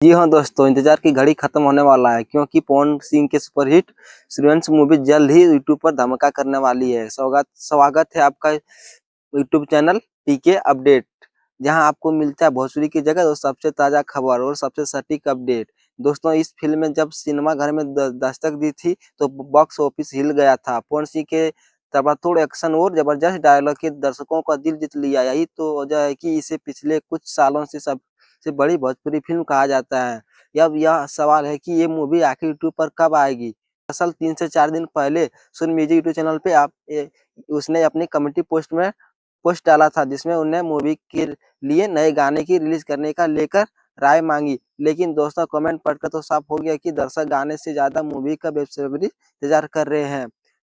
जी हाँ दोस्तों, इंतजार की घड़ी खत्म होने वाला है क्योंकि पवन सिंह के सुपरहिट सूर्यवंश मूवी जल्द ही यूट्यूब पर धमाका करने वाली है। स्वागत स्वागत है आपका यूट्यूब चैनल पीके अपडेट, जहां आपको मिलता है भोजपुरी की जगह और सबसे ताजा खबर और सबसे सटीक अपडेट। दोस्तों, इस फिल्म में जब सिनेमा घर में दस्तक दी थी तो बॉक्स ऑफिस हिल गया था। पवन सिंह के तड़ातोड़ एक्शन और जबरदस्त डायलॉग के दर्शकों का दिल जीत लिया। यही तो वजह है कि इसे पिछले कुछ सालों से सबसे बड़ी भोजपुरी फिल्म कहा जाता है। अब यह सवाल है कि ये मूवी आखिर यूट्यूब पर कब आएगी। दरअसल 3 से 4 दिन पहले सुन म्यूजिक यूट्यूब चैनल पे उसने अपनी कम्युनिटी पोस्ट में पोस्ट डाला था, जिसमें उन्हें मूवी के लिए नए गाने की रिलीज करने का लेकर राय मांगी। लेकिन दोस्तों, कमेंट पढ़कर तो साफ हो गया कि दर्शक गाने से ज्यादा मूवी का बेसब्री इंतजार कर रहे हैं।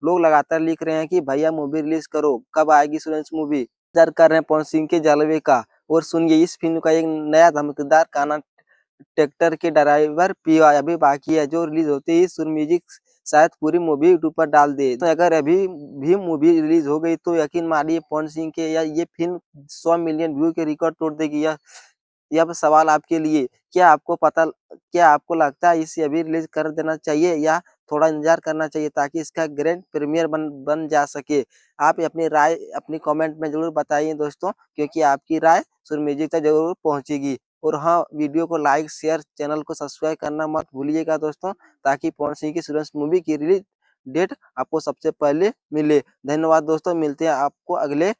लोग लगातार लिख रहे हैं कि भैया मूवी रिलीज करो, कब आएगी सूरज मूवी। इंतजार कर रहे हैं पवन सिंह के जलवे का। और सुनिए, इस फिल्म का एक नया धमाकेदार गाना ट्रैक्टर के ड्राइवर पीवा अभी बाकी है, जो रिलीज होते ही सुन म्यूजिक शायद पूरी मूवी यूट्यूब पर डाल दे। तो अगर अभी भी मूवी रिलीज हो गई तो यकीन मानिए पवन सिंह के या ये फिल्म 100 मिलियन व्यू के रिकॉर्ड तोड़ देगी। यह सवाल आपके लिए, क्या आपको लगता है इसे अभी रिलीज कर देना चाहिए या थोड़ा इंतजार करना चाहिए ताकि इसका ग्रैंड प्रीमियर बन जा सके। आप अपनी राय अपनी कमेंट में जरूर बताइए दोस्तों, क्योंकि आपकी राय सुर म्यूजिक तक जरूर पहुंचेगी। और हाँ, वीडियो को लाइक शेयर चैनल को सब्सक्राइब करना मत भूलिएगा दोस्तों, ताकि पवन सिंह की सूरज मूवी की रिलीज डेट आपको सबसे पहले मिले। धन्यवाद दोस्तों, मिलते हैं आपको अगले